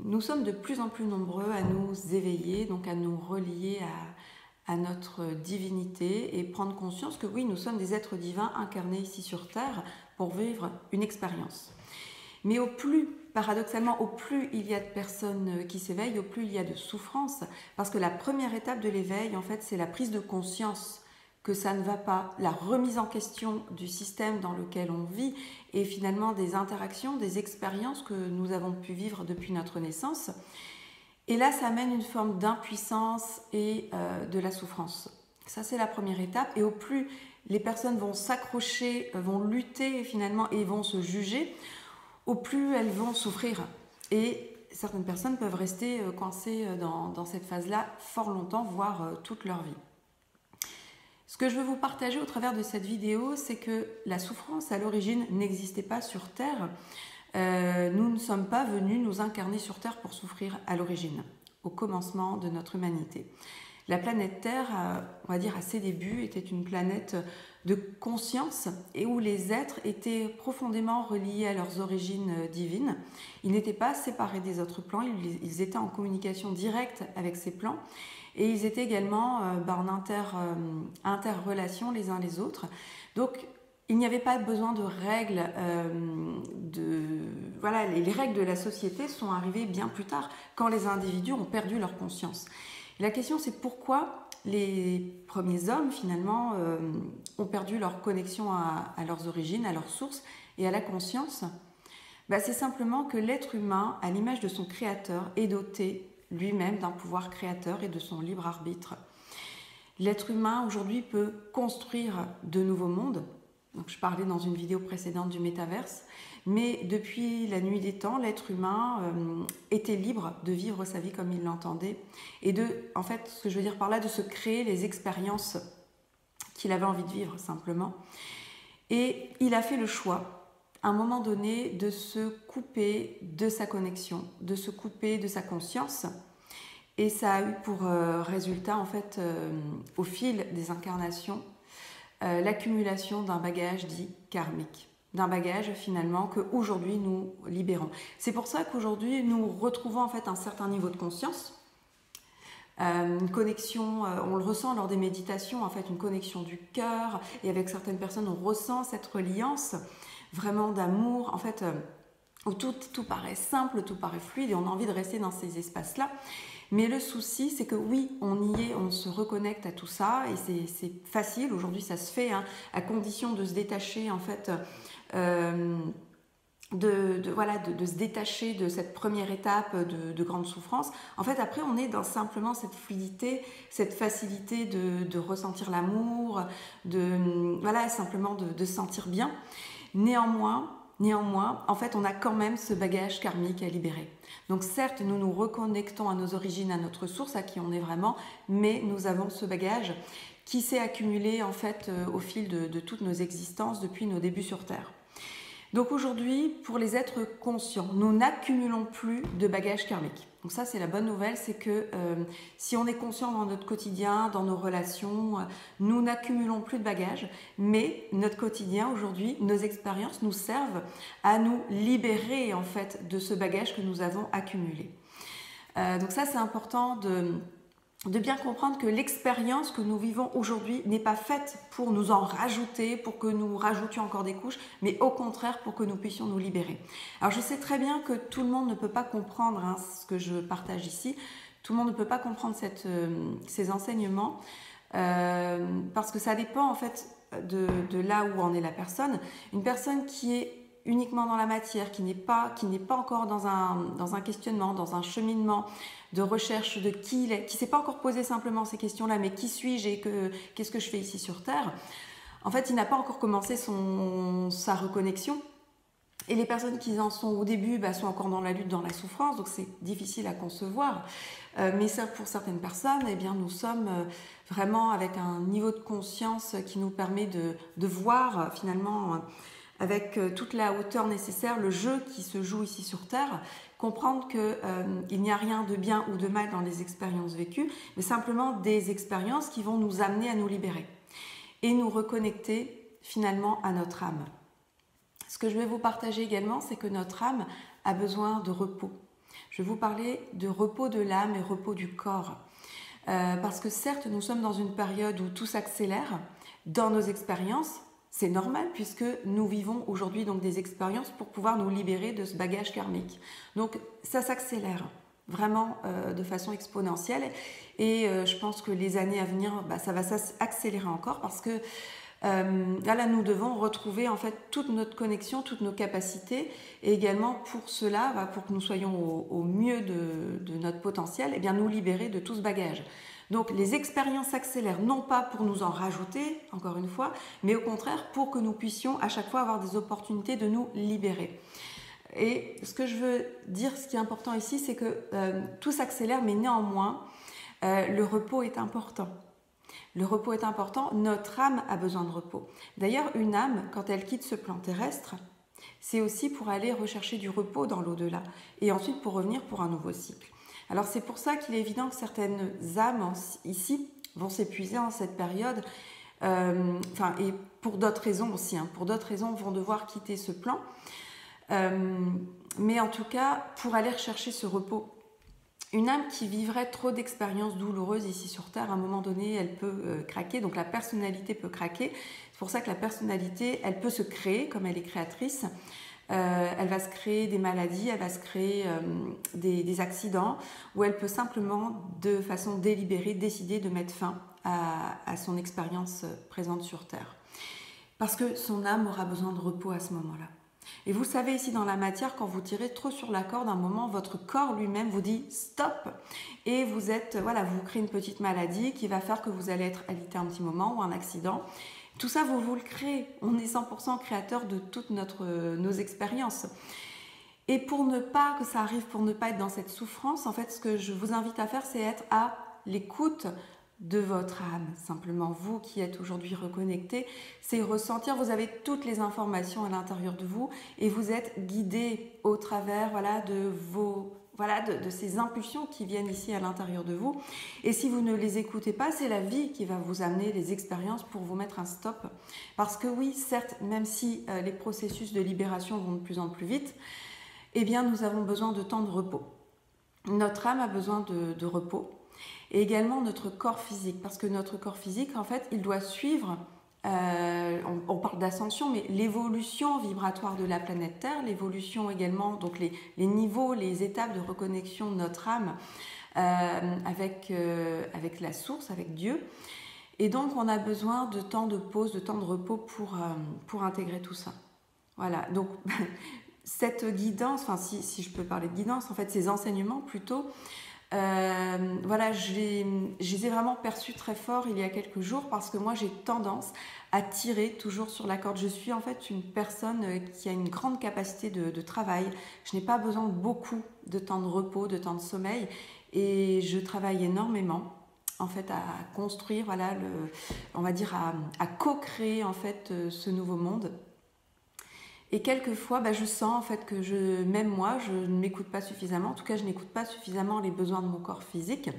Nous sommes de plus en plus nombreux à nous éveiller, donc à nous relier à notre divinité et prendre conscience que oui, nous sommes des êtres divins incarnés ici sur Terre pour vivre une expérience. Mais paradoxalement, au plus il y a de personnes qui s'éveillent, au plus il y a de souffrance, parce que la première étape de l'éveil, en fait, c'est la prise de conscience que ça ne va pas, la remise en question du système dans lequel on vit et finalement des interactions, des expériences que nous avons pu vivre depuis notre naissance. Et là, ça amène une forme d'impuissance et de la souffrance. Ça, c'est la première étape. Et au plus les personnes vont s'accrocher, vont lutter finalement et vont se juger, au plus elles vont souffrir. Et certaines personnes peuvent rester coincées dans cette phase-là fort longtemps, voire toute leur vie. Ce que je veux vous partager au travers de cette vidéo, c'est que la souffrance à l'origine n'existait pas sur Terre. Nous ne sommes pas venus nous incarner sur Terre pour souffrir à l'origine, au commencement de notre humanité. La planète Terre, on va dire à ses débuts, était une planète de conscience et où les êtres étaient profondément reliés à leurs origines divines. Ils n'étaient pas séparés des autres plans, ils étaient en communication directe avec ces plans et ils étaient également en interrelation les uns les autres. Donc, il n'y avait pas besoin de règles. Voilà, les règles de la société sont arrivées bien plus tard, quand les individus ont perdu leur conscience. Et la question, c'est pourquoi les premiers hommes, finalement, ont perdu leur connexion à leurs origines, à leurs sources et à la conscience. C'est simplement que l'être humain, à l'image de son créateur, est doté lui-même d'un pouvoir créateur et de son libre arbitre. L'être humain, aujourd'hui, peut construire de nouveaux mondes. Donc, je parlais dans une vidéo précédente du métaverse, mais depuis la nuit des temps, l'être humain était libre de vivre sa vie comme il l'entendait et en fait, ce que je veux dire par là, de se créer les expériences qu'il avait envie de vivre simplement. Et il a fait le choix, à un moment donné, de se couper de sa connexion, de se couper de sa conscience. Et ça a eu pour résultat, en fait, au fil des incarnations, l'accumulation d'un bagage dit karmique, d'un bagage finalement qu'aujourd'hui nous libérons. C'est pour ça qu'aujourd'hui nous retrouvons en fait un certain niveau de conscience, une connexion, on le ressent lors des méditations, en fait une connexion du cœur, et avec certaines personnes on ressent cette reliance vraiment d'amour, en fait où tout paraît simple, tout paraît fluide et on a envie de rester dans ces espaces-là. Mais le souci, c'est que oui, on y est, on se reconnecte à tout ça et c'est facile. Aujourd'hui, ça se fait à condition de se détacher en fait, de se détacher de cette première étape de grande souffrance. En fait, après, on est dans simplement cette fluidité, cette facilité de ressentir l'amour, simplement de se sentir bien. Néanmoins, en fait, on a quand même ce bagage karmique à libérer. Donc certes, nous nous reconnectons à nos origines, à notre source, à qui on est vraiment, mais nous avons ce bagage qui s'est accumulé en fait au fil de toutes nos existences depuis nos débuts sur Terre. Donc aujourd'hui, pour les êtres conscients, nous n'accumulons plus de bagages karmiques. Donc ça, c'est la bonne nouvelle, c'est que si on est conscient dans notre quotidien, dans nos relations, nous n'accumulons plus de bagages, mais notre quotidien aujourd'hui, nos expériences nous servent à nous libérer en fait de ce bagage que nous avons accumulé. Donc ça, c'est important de bien comprendre que l'expérience que nous vivons aujourd'hui n'est pas faite pour nous en rajouter, pour que nous rajoutions encore des couches, mais au contraire pour que nous puissions nous libérer. Alors je sais très bien que tout le monde ne peut pas comprendre ce que je partage ici, tout le monde ne peut pas comprendre ces enseignements, parce que ça dépend en fait de là où en est la personne. Une personne qui est uniquement dans la matière, qui n'est pas encore dans un questionnement, dans un cheminement de recherche de qui il est, qui ne s'est pas encore posé simplement ces questions-là, mais qui suis-je et qu'est-ce que je fais ici sur Terre, en fait, il n'a pas encore commencé sa reconnexion. Et les personnes qui en sont au début sont encore dans la lutte, dans la souffrance, donc c'est difficile à concevoir. Mais ça, pour certaines personnes, eh bien, nous sommes vraiment avec un niveau de conscience qui nous permet de voir finalement avec toute la hauteur nécessaire, le jeu qui se joue ici sur Terre, comprendre qu'il n'y a rien de bien ou de mal dans les expériences vécues, mais simplement des expériences qui vont nous amener à nous libérer et nous reconnecter finalement à notre âme. Ce que je vais vous partager également, c'est que notre âme a besoin de repos. Je vais vous parler de repos de l'âme et repos du corps. Parce que certes, nous sommes dans une période où tout s'accélère dans nos expériences. C'est normal puisque nous vivons aujourd'hui donc des expériences pour pouvoir nous libérer de ce bagage karmique. Donc ça s'accélère vraiment de façon exponentielle et je pense que les années à venir, ça va s'accélérer encore parce que là, nous devons retrouver en fait toute notre connexion, toutes nos capacités et également pour cela, pour que nous soyons au mieux de notre potentiel, et bien nous libérer de tout ce bagage. Donc les expériences s'accélèrent, non pas pour nous en rajouter, encore une fois, mais au contraire pour que nous puissions à chaque fois avoir des opportunités de nous libérer. Et ce que je veux dire, ce qui est important ici, c'est que tout s'accélère, mais néanmoins, le repos est important. Le repos est important, notre âme a besoin de repos. D'ailleurs, une âme, quand elle quitte ce plan terrestre, c'est aussi pour aller rechercher du repos dans l'au-delà, et ensuite pour revenir pour un nouveau cycle. Alors c'est pour ça qu'il est évident que certaines âmes ici vont s'épuiser en cette période, et pour d'autres raisons aussi, pour d'autres raisons vont devoir quitter ce plan, mais en tout cas pour aller rechercher ce repos. Une âme qui vivrait trop d'expériences douloureuses ici sur Terre, à un moment donné, elle peut craquer, donc la personnalité peut craquer. C'est pour ça que la personnalité, elle peut se créer, comme elle est créatrice. Elle va se créer des maladies, elle va se créer des accidents, ou elle peut simplement, de façon délibérée, décider de mettre fin à son expérience présente sur Terre. Parce que son âme aura besoin de repos à ce moment-là. Et vous savez ici dans la matière, quand vous tirez trop sur la corde, à un moment, votre corps lui-même vous dit stop. Et vous vous créez une petite maladie qui va faire que vous allez être alité un petit moment ou un accident. Tout ça, vous le créez. On est 100% créateur de toutes nos expériences. Et pour ne pas que ça arrive, pour ne pas être dans cette souffrance, en fait, ce que je vous invite à faire, c'est être à l'écoute de votre âme. Simplement, vous qui êtes aujourd'hui reconnecté, c'est ressentir, vous avez toutes les informations à l'intérieur de vous et vous êtes guidé au travers de ces impulsions qui viennent ici à l'intérieur de vous. Et si vous ne les écoutez pas, c'est la vie qui va vous amener les expériences pour vous mettre un stop. Parce que oui, certes, même si les processus de libération vont de plus en plus vite, eh bien, nous avons besoin de temps de repos. Notre âme a besoin de repos. Et également notre corps physique, parce que notre corps physique, en fait, il doit suivre, on parle d'ascension, mais l'évolution vibratoire de la planète Terre, l'évolution également, donc les niveaux, les étapes de reconnexion de notre âme avec la source, avec Dieu. Et donc, on a besoin de temps de pause, de temps de repos pour intégrer tout ça. Voilà, donc cette guidance, si je peux parler de guidance, en fait, ces enseignements plutôt, je les ai vraiment perçus très fort il y a quelques jours parce que moi j'ai tendance à tirer toujours sur la corde. Je suis en fait une personne qui a une grande capacité de travail. Je n'ai pas besoin de beaucoup de temps de repos, de temps de sommeil et je travaille énormément en fait à construire, à co-créer en fait ce nouveau monde. Et quelquefois, je sens en fait que même moi, je ne m'écoute pas suffisamment. En tout cas, je n'écoute pas suffisamment les besoins de mon corps physique.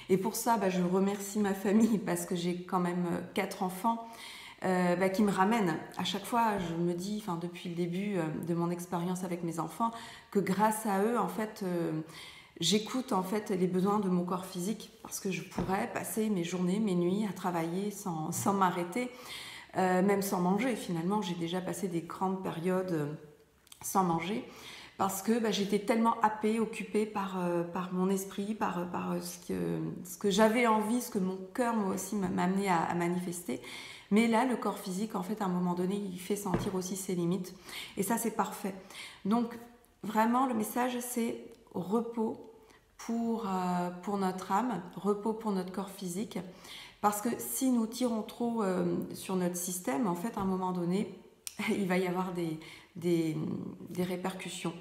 Et pour ça, je remercie ma famille parce que j'ai quand même 4 enfants qui me ramènent. À chaque fois, je me dis, depuis le début de mon expérience avec mes enfants, que grâce à eux, en fait, j'écoute en fait les besoins de mon corps physique parce que je pourrais passer mes journées, mes nuits à travailler sans m'arrêter. Même sans manger, finalement, j'ai déjà passé des grandes périodes sans manger parce que j'étais tellement happée, occupée par mon esprit, par ce que j'avais envie, ce que mon cœur moi aussi m'a amené à manifester. Mais là, le corps physique, en fait, à un moment donné, il fait sentir aussi ses limites. Et ça, c'est parfait. Donc, vraiment, le message, c'est repos pour notre âme, repos pour notre corps physique. Parce que si nous tirons trop sur notre système, en fait, à un moment donné, il va y avoir des répercussions.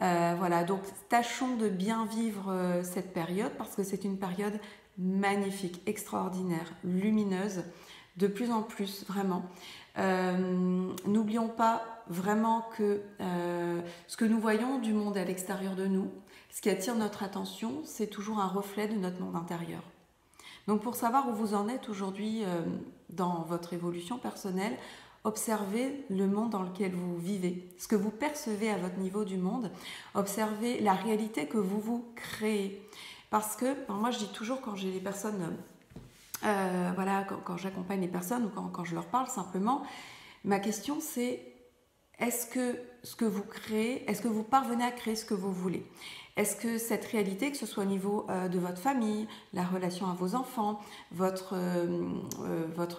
Donc tâchons de bien vivre cette période parce que c'est une période magnifique, extraordinaire, lumineuse, de plus en plus, vraiment. N'oublions pas vraiment que ce que nous voyons du monde à l'extérieur de nous, ce qui attire notre attention, c'est toujours un reflet de notre monde intérieur. Donc pour savoir où vous en êtes aujourd'hui dans votre évolution personnelle, observez le monde dans lequel vous vivez, ce que vous percevez à votre niveau du monde, observez la réalité que vous vous créez. Parce que, moi je dis toujours quand j'ai les personnes, voilà, quand j'accompagne les personnes ou quand je leur parle simplement, ma question c'est, est-ce que ce que vous créez, est-ce que vous parvenez à créer ce que vous voulez? Est-ce que cette réalité, que ce soit au niveau de votre famille, la relation à vos enfants, votre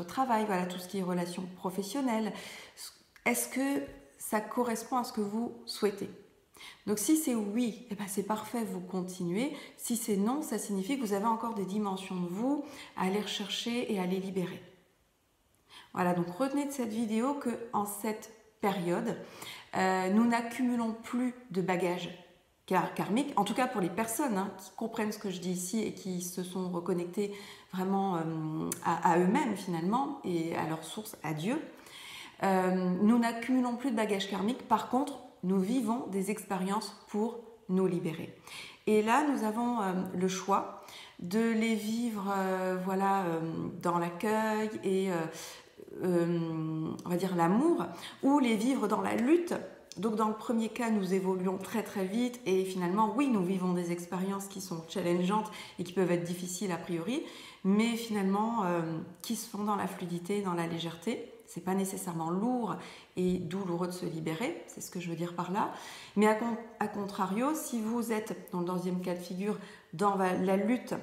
travail, voilà, tout ce qui est relations professionnelles, est-ce que ça correspond à ce que vous souhaitez? Donc si c'est oui, eh ben c'est parfait, vous continuez. Si c'est non, ça signifie que vous avez encore des dimensions de vous à aller rechercher et à les libérer. Voilà, donc retenez de cette vidéo qu'en cette période, nous n'accumulons plus de bagages karmiques, en tout cas pour les personnes qui comprennent ce que je dis ici et qui se sont reconnectées vraiment à eux-mêmes finalement et à leur source, à Dieu. Nous n'accumulons plus de bagages karmiques, par contre, nous vivons des expériences pour nous libérer. Et là, nous avons le choix de les vivre voilà, dans l'accueil et on va dire l'amour, ou les vivre dans la lutte. Donc dans le premier cas, nous évoluons très très vite et finalement, oui, nous vivons des expériences qui sont challengeantes et qui peuvent être difficiles a priori, mais finalement qui se font dans la fluidité, dans la légèreté. C'est pas nécessairement lourd et douloureux de se libérer, c'est ce que je veux dire par là. Mais à contrario, si vous êtes dans le deuxième cas de figure, dans la lutte,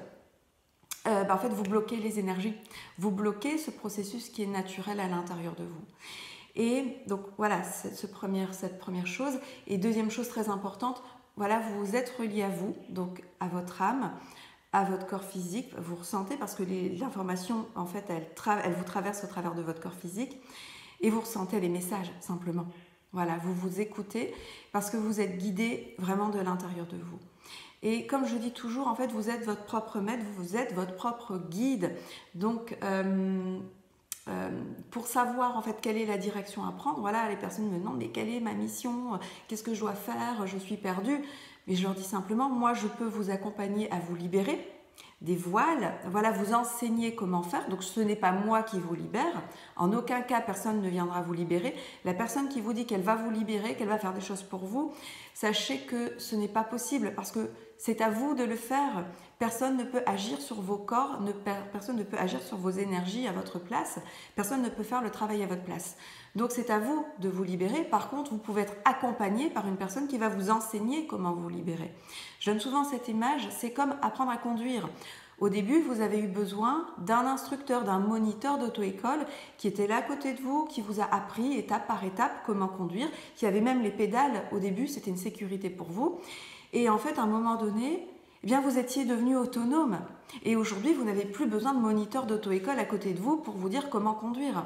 en fait, vous bloquez les énergies, vous bloquez ce processus qui est naturel à l'intérieur de vous. Et donc voilà, cette première chose. Et deuxième chose très importante, voilà, vous vous êtes relié à vous, donc à votre âme, à votre corps physique, vous ressentez, parce que l'information, en fait, elle vous traverse au travers de votre corps physique, et vous ressentez les messages, simplement. Voilà, vous vous écoutez, parce que vous êtes guidé vraiment de l'intérieur de vous. Et comme je dis toujours, en fait, vous êtes votre propre maître, vous êtes votre propre guide. Donc, pour savoir en fait quelle est la direction à prendre, voilà, les personnes me demandent mais quelle est ma mission, qu'est-ce que je dois faire, je suis perdue. Mais je leur dis simplement, moi je peux vous accompagner à vous libérer des voiles, voilà, vous enseigner comment faire. Donc ce n'est pas moi qui vous libère, en aucun cas personne ne viendra vous libérer. La personne qui vous dit qu'elle va vous libérer, qu'elle va faire des choses pour vous, sachez que ce n'est pas possible parce que c'est à vous de le faire. Personne ne peut agir sur vos corps, personne ne peut agir sur vos énergies à votre place, personne ne peut faire le travail à votre place. Donc c'est à vous de vous libérer. Par contre, vous pouvez être accompagné par une personne qui va vous enseigner comment vous libérer. Je donne souvent cette image, c'est comme apprendre à conduire. Au début, vous avez eu besoin d'un instructeur, d'un moniteur d'auto-école qui était là à côté de vous, qui vous a appris étape par étape comment conduire, qui avait même les pédales au début, c'était une sécurité pour vous. Et en fait, à un moment donné, eh bien, vous étiez devenu autonome. Et aujourd'hui, vous n'avez plus besoin de moniteur d'auto-école à côté de vous pour vous dire comment conduire.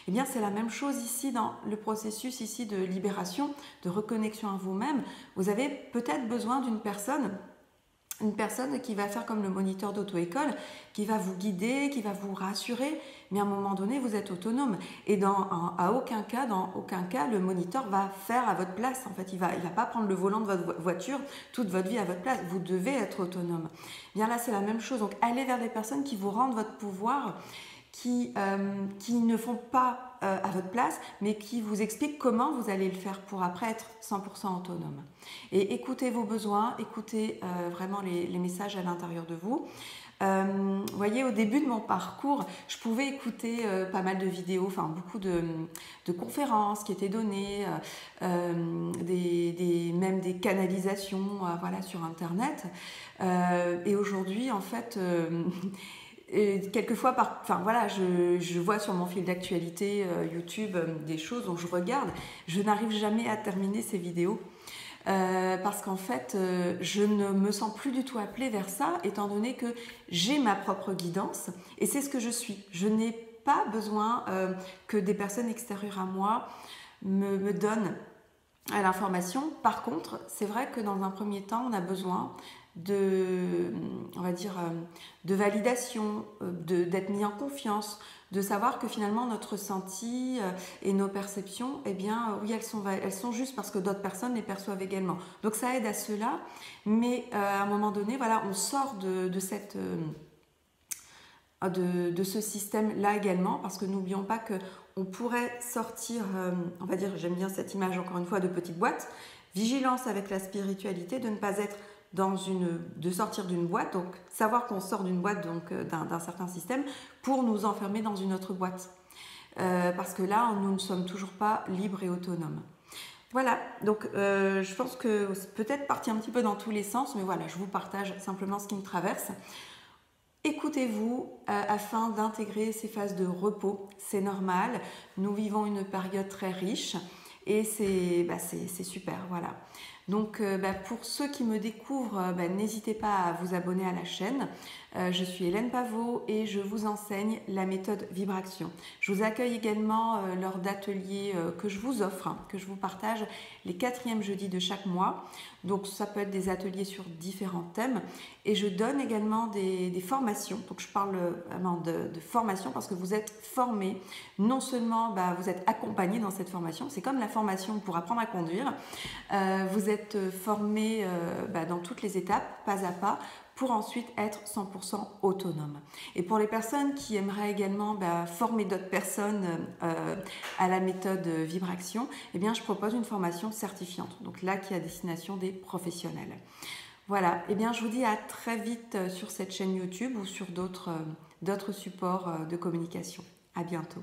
Eh bien, c'est la même chose ici dans le processus ici de libération, de reconnexion à vous-même. Vous avez peut-être besoin d'une personne, une personne qui va faire comme le moniteur d'auto-école, qui va vous guider, qui va vous rassurer, mais à un moment donné, vous êtes autonome. Et dans aucun cas, le moniteur va faire à votre place. En fait, il va pas prendre le volant de votre voiture toute votre vie à votre place. Vous devez être autonome. Bien là, c'est la même chose. Donc, allez vers des personnes qui vous rendent votre pouvoir, qui ne font pas à votre place, mais qui vous expliquent comment vous allez le faire pour après être 100% autonome. Et écoutez vos besoins, écoutez vraiment les messages à l'intérieur de vous. Vous voyez, au début de mon parcours, je pouvais écouter pas mal de vidéos, enfin beaucoup de conférences qui étaient données, même des canalisations voilà, sur Internet. Et aujourd'hui, en fait... Et quelquefois, voilà, je vois sur mon fil d'actualité YouTube des choses dont je regarde. Je n'arrive jamais à terminer ces vidéos parce qu'en fait, je ne me sens plus du tout appelée vers ça, étant donné que j'ai ma propre guidance et c'est ce que je suis. Je n'ai pas besoin que des personnes extérieures à moi me donnent l'information. Par contre, c'est vrai que dans un premier temps, on a besoin on va dire, de validation, d'être mis en confiance, de savoir que finalement notre ressenti et nos perceptions, eh bien, oui, elles sont justes parce que d'autres personnes les perçoivent également. Donc ça aide à cela, mais à un moment donné, voilà, on sort de ce système-là également, parce que n'oublions pas on pourrait sortir, on va dire, j'aime bien cette image encore une fois de petite boîte, vigilance avec la spiritualité, de ne pas être de sortir d'une boîte, donc savoir qu'on sort d'une boîte, donc d'un certain système, pour nous enfermer dans une autre boîte. Parce que là, nous ne sommes toujours pas libres et autonomes. Voilà, donc je pense que c'est peut-être parti un petit peu dans tous les sens, mais voilà, je vous partage simplement ce qui me traverse. Écoutez-vous afin d'intégrer ces phases de repos, c'est normal. Nous vivons une période très riche et c'est super, voilà. Donc pour ceux qui me découvrent, n'hésitez pas à vous abonner à la chaîne. Je suis Hélène Pavot et je vous enseigne la méthode Vibraction. Je vous accueille également lors d'ateliers que je vous offre, que je vous partage les 4e jeudis de chaque mois. Donc ça peut être des ateliers sur différents thèmes et je donne également des formations. Donc je parle vraiment de formation parce que vous êtes formés. Non seulement vous êtes accompagnés dans cette formation, c'est comme la formation pour apprendre à conduire. Vous êtes formés dans toutes les étapes, pas à pas, pour ensuite être 100% autonome. Et pour les personnes qui aimeraient également former d'autres personnes à la méthode Vibraction, eh bien, je propose une formation certifiante, donc là qui est à destination des professionnels. Voilà, eh bien, je vous dis à très vite sur cette chaîne YouTube ou sur d'autres supports de communication. À bientôt.